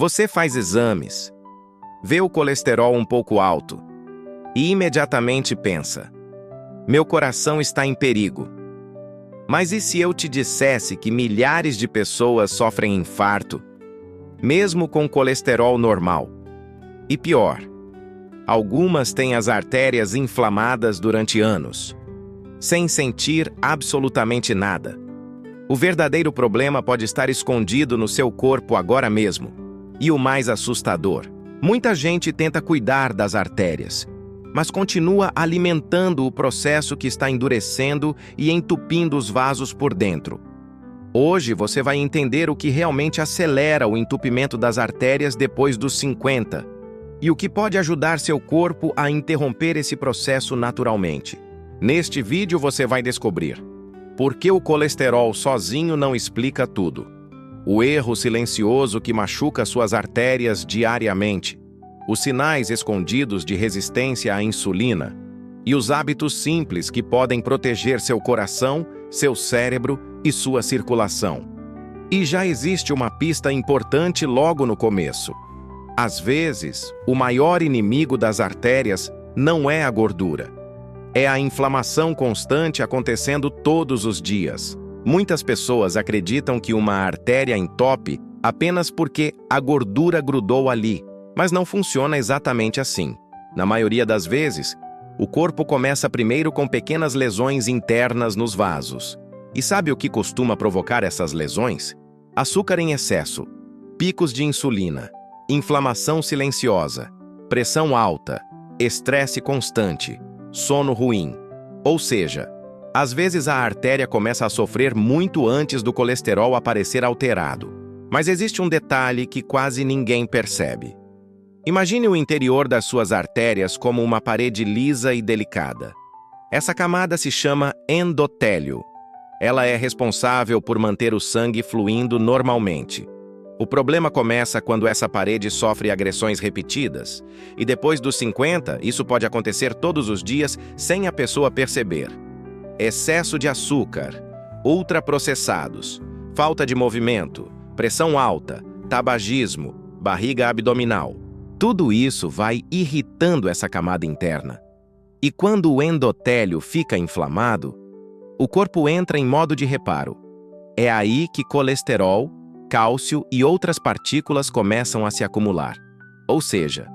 Você faz exames, vê o colesterol um pouco alto e imediatamente pensa: meu coração está em perigo. Mas e se eu te dissesse que milhares de pessoas sofrem infarto, mesmo com colesterol normal? E pior, algumas têm as artérias inflamadas durante anos, sem sentir absolutamente nada. O verdadeiro problema pode estar escondido no seu corpo agora mesmo. E o mais assustador, muita gente tenta cuidar das artérias, mas continua alimentando o processo que está endurecendo e entupindo os vasos por dentro. Hoje você vai entender o que realmente acelera o entupimento das artérias depois dos 50 e o que pode ajudar seu corpo a interromper esse processo naturalmente. Neste vídeo você vai descobrir por que o colesterol sozinho não explica tudo, o erro silencioso que machuca suas artérias diariamente, os sinais escondidos de resistência à insulina e os hábitos simples que podem proteger seu coração, seu cérebro e sua circulação. E já existe uma pista importante logo no começo. Às vezes, o maior inimigo das artérias não é a gordura. É a inflamação constante acontecendo todos os dias. Muitas pessoas acreditam que uma artéria entope apenas porque a gordura grudou ali, mas não funciona exatamente assim. Na maioria das vezes, o corpo começa primeiro com pequenas lesões internas nos vasos. E sabe o que costuma provocar essas lesões? Açúcar em excesso, picos de insulina, inflamação silenciosa, pressão alta, estresse constante, sono ruim. Ou seja, às vezes a artéria começa a sofrer muito antes do colesterol aparecer alterado. Mas existe um detalhe que quase ninguém percebe. Imagine o interior das suas artérias como uma parede lisa e delicada. Essa camada se chama endotélio. Ela é responsável por manter o sangue fluindo normalmente. O problema começa quando essa parede sofre agressões repetidas, e depois dos 50, isso pode acontecer todos os dias sem a pessoa perceber. Excesso de açúcar, ultraprocessados, falta de movimento, pressão alta, tabagismo, barriga abdominal. Tudo isso vai irritando essa camada interna. E quando o endotélio fica inflamado, o corpo entra em modo de reparo. É aí que colesterol, cálcio e outras partículas começam a se acumular. Ou seja,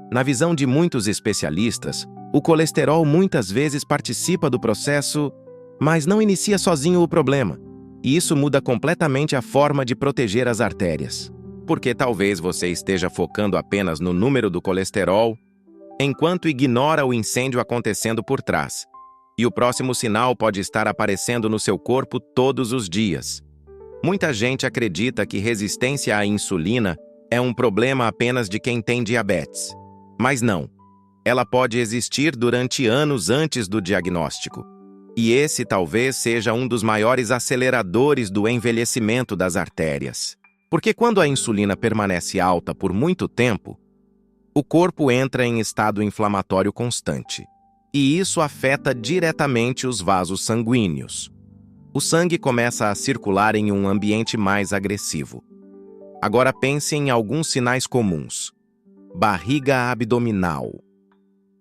na visão de muitos especialistas, o colesterol muitas vezes participa do processo, mas não inicia sozinho o problema. E isso muda completamente a forma de proteger as artérias. Porque talvez você esteja focando apenas no número do colesterol, enquanto ignora o incêndio acontecendo por trás. E o próximo sinal pode estar aparecendo no seu corpo todos os dias. Muita gente acredita que resistência à insulina é um problema apenas de quem tem diabetes. Mas não. Ela pode existir durante anos antes do diagnóstico. E esse talvez seja um dos maiores aceleradores do envelhecimento das artérias. Porque quando a insulina permanece alta por muito tempo, o corpo entra em estado inflamatório constante. E isso afeta diretamente os vasos sanguíneos. O sangue começa a circular em um ambiente mais agressivo. Agora pense em alguns sinais comuns: barriga abdominal,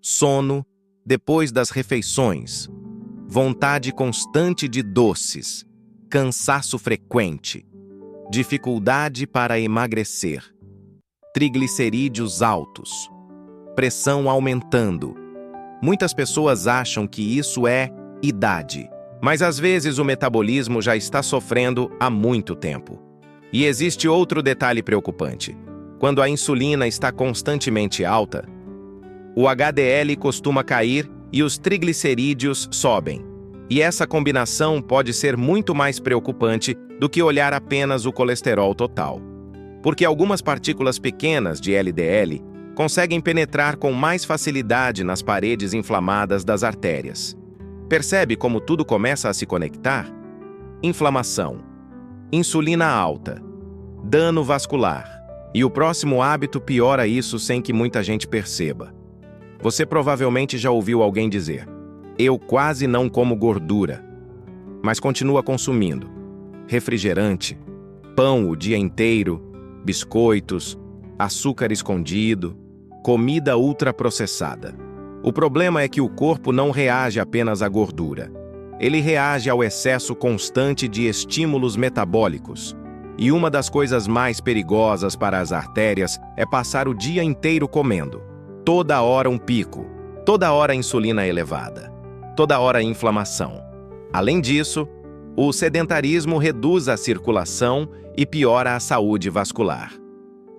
sono depois das refeições, vontade constante de doces, cansaço frequente, dificuldade para emagrecer, triglicerídeos altos, pressão aumentando. Muitas pessoas acham que isso é idade, mas às vezes o metabolismo já está sofrendo há muito tempo. E existe outro detalhe preocupante. Quando a insulina está constantemente alta, o HDL costuma cair e os triglicerídeos sobem. E essa combinação pode ser muito mais preocupante do que olhar apenas o colesterol total. Porque algumas partículas pequenas de LDL conseguem penetrar com mais facilidade nas paredes inflamadas das artérias. Percebe como tudo começa a se conectar? Inflamação, insulina alta, dano vascular. E o próximo hábito piora isso sem que muita gente perceba. Você provavelmente já ouviu alguém dizer: eu quase não como gordura, mas continua consumindo refrigerante, pão o dia inteiro, biscoitos, açúcar escondido, comida ultraprocessada. O problema é que o corpo não reage apenas à gordura. Ele reage ao excesso constante de estímulos metabólicos. E uma das coisas mais perigosas para as artérias é passar o dia inteiro comendo. Toda hora um pico, toda hora insulina elevada, toda hora inflamação. Além disso, o sedentarismo reduz a circulação e piora a saúde vascular.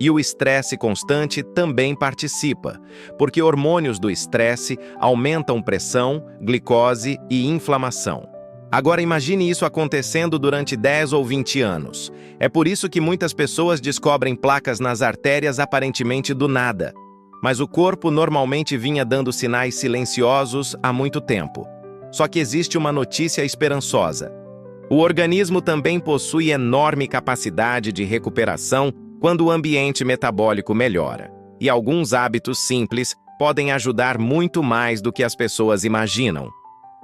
E o estresse constante também participa, porque hormônios do estresse aumentam pressão, glicose e inflamação. Agora imagine isso acontecendo durante 10 ou 20 anos. É por isso que muitas pessoas descobrem placas nas artérias aparentemente do nada. Mas o corpo normalmente vinha dando sinais silenciosos há muito tempo. Só que existe uma notícia esperançosa. O organismo também possui enorme capacidade de recuperação quando o ambiente metabólico melhora. E alguns hábitos simples podem ajudar muito mais do que as pessoas imaginam.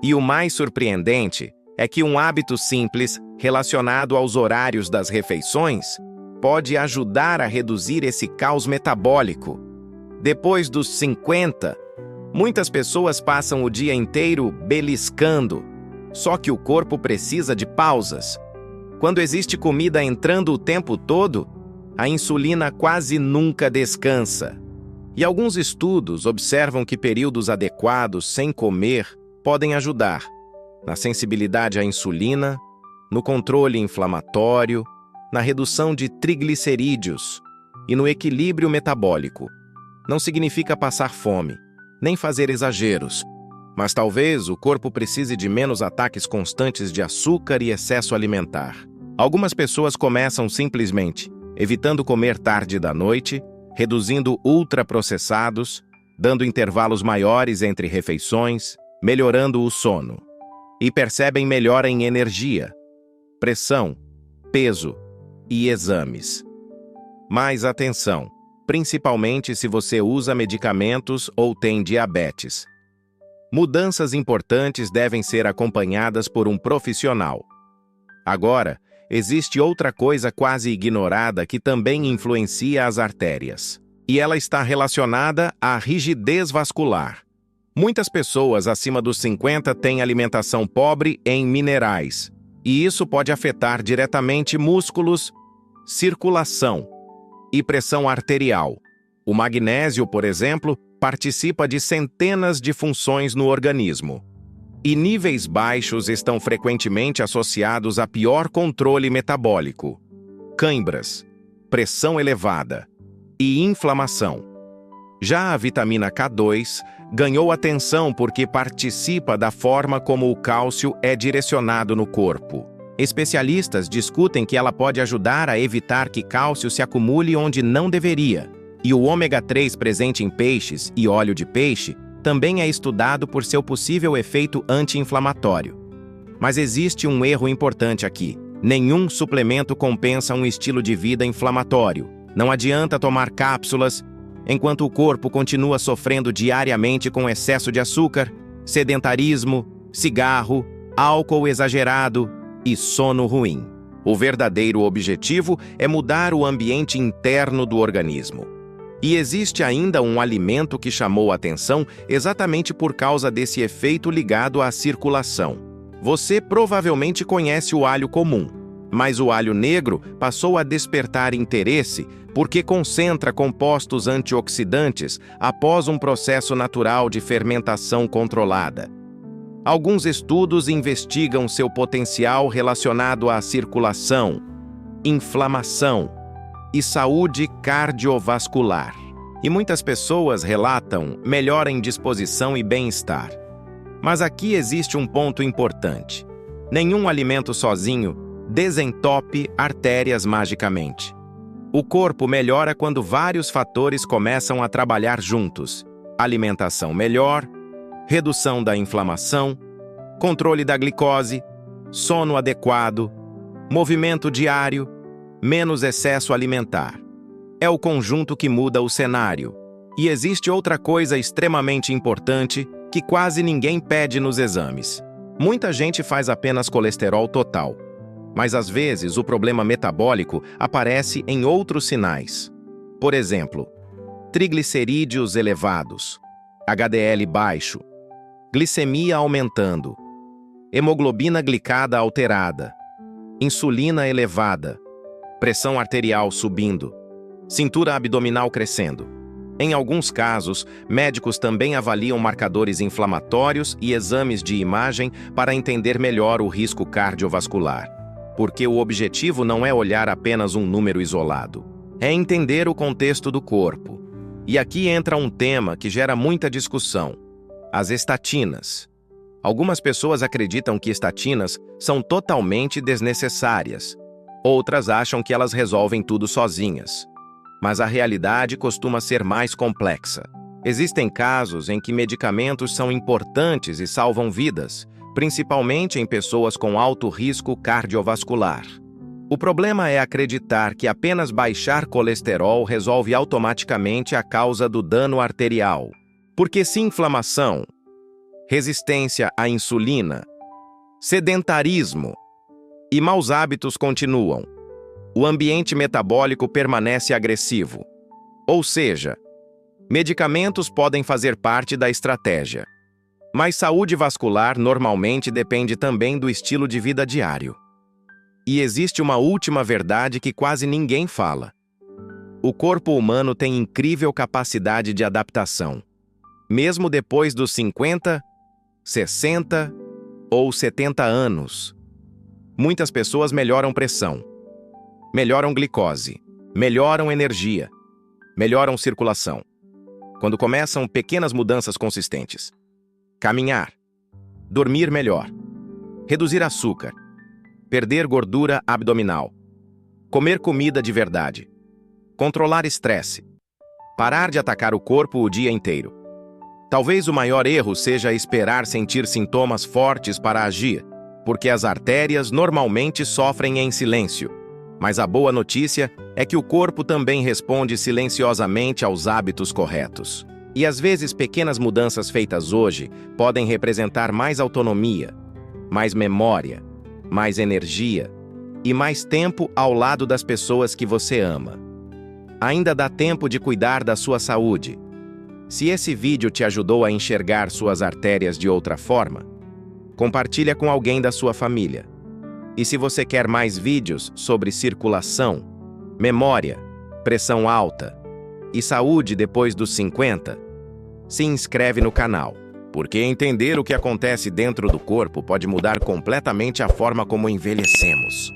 E o mais surpreendente é que um hábito simples, relacionado aos horários das refeições, pode ajudar a reduzir esse caos metabólico. Depois dos 50, muitas pessoas passam o dia inteiro beliscando, só que o corpo precisa de pausas. Quando existe comida entrando o tempo todo, a insulina quase nunca descansa. E alguns estudos observam que períodos adequados sem comer podem ajudar na sensibilidade à insulina, no controle inflamatório, na redução de triglicerídeos e no equilíbrio metabólico. Não significa passar fome, nem fazer exageros, mas talvez o corpo precise de menos ataques constantes de açúcar e excesso alimentar. Algumas pessoas começam simplesmente evitando comer tarde da noite, reduzindo ultraprocessados, dando intervalos maiores entre refeições, melhorando o sono. E percebem melhora em energia, pressão, peso e exames. Mas atenção, principalmente se você usa medicamentos ou tem diabetes. Mudanças importantes devem ser acompanhadas por um profissional. Agora, existe outra coisa quase ignorada que também influencia as artérias. E ela está relacionada à rigidez vascular. Muitas pessoas acima dos 50 têm alimentação pobre em minerais, e isso pode afetar diretamente músculos, circulação e pressão arterial. O magnésio, por exemplo, participa de centenas de funções no organismo. E níveis baixos estão frequentemente associados a pior controle metabólico, cãibras, pressão elevada e inflamação. Já a vitamina K2 ganhou atenção porque participa da forma como o cálcio é direcionado no corpo. Especialistas discutem que ela pode ajudar a evitar que cálcio se acumule onde não deveria. E o ômega 3 presente em peixes e óleo de peixe também é estudado por seu possível efeito anti-inflamatório. Mas existe um erro importante aqui. Nenhum suplemento compensa um estilo de vida inflamatório. Não adianta tomar cápsulas enquanto o corpo continua sofrendo diariamente com excesso de açúcar, sedentarismo, cigarro, álcool exagerado e sono ruim. O verdadeiro objetivo é mudar o ambiente interno do organismo. E existe ainda um alimento que chamou a atenção exatamente por causa desse efeito ligado à circulação. Você provavelmente conhece o alho comum, mas o alho negro passou a despertar interesse porque concentra compostos antioxidantes após um processo natural de fermentação controlada. Alguns estudos investigam seu potencial relacionado à circulação, inflamação e saúde cardiovascular. E muitas pessoas relatam melhora em disposição e bem-estar. Mas aqui existe um ponto importante. Nenhum alimento sozinho desentope artérias magicamente. O corpo melhora quando vários fatores começam a trabalhar juntos. Alimentação melhor, redução da inflamação, controle da glicose, sono adequado, movimento diário, menos excesso alimentar. É o conjunto que muda o cenário. E existe outra coisa extremamente importante que quase ninguém pede nos exames. Muita gente faz apenas colesterol total. Mas às vezes o problema metabólico aparece em outros sinais. Por exemplo, triglicerídeos elevados, HDL baixo, glicemia aumentando, hemoglobina glicada alterada, insulina elevada, pressão arterial subindo, cintura abdominal crescendo. Em alguns casos, médicos também avaliam marcadores inflamatórios e exames de imagem para entender melhor o risco cardiovascular, porque o objetivo não é olhar apenas um número isolado, é entender o contexto do corpo. E aqui entra um tema que gera muita discussão: as estatinas. Algumas pessoas acreditam que estatinas são totalmente desnecessárias. Outras acham que elas resolvem tudo sozinhas. Mas a realidade costuma ser mais complexa. Existem casos em que medicamentos são importantes e salvam vidas, principalmente em pessoas com alto risco cardiovascular. O problema é acreditar que apenas baixar colesterol resolve automaticamente a causa do dano arterial. Porque se inflamação, resistência à insulina, sedentarismo e maus hábitos continuam, o ambiente metabólico permanece agressivo. Ou seja, medicamentos podem fazer parte da estratégia. Mas saúde vascular normalmente depende também do estilo de vida diário. E existe uma última verdade que quase ninguém fala. O corpo humano tem incrível capacidade de adaptação. Mesmo depois dos 50, 60 ou 70 anos. Muitas pessoas melhoram pressão, melhoram glicose, melhoram energia, melhoram circulação, quando começam pequenas mudanças consistentes. Caminhar, dormir melhor, reduzir açúcar, perder gordura abdominal, comer comida de verdade, controlar estresse, parar de atacar o corpo o dia inteiro. Talvez o maior erro seja esperar sentir sintomas fortes para agir, porque as artérias normalmente sofrem em silêncio. Mas a boa notícia é que o corpo também responde silenciosamente aos hábitos corretos. E às vezes pequenas mudanças feitas hoje podem representar mais autonomia, mais memória, mais energia e mais tempo ao lado das pessoas que você ama. Ainda dá tempo de cuidar da sua saúde. Se esse vídeo te ajudou a enxergar suas artérias de outra forma, compartilha com alguém da sua família. E se você quer mais vídeos sobre circulação, memória, pressão alta e saúde depois dos 50, se inscreve no canal, porque entender o que acontece dentro do corpo pode mudar completamente a forma como envelhecemos.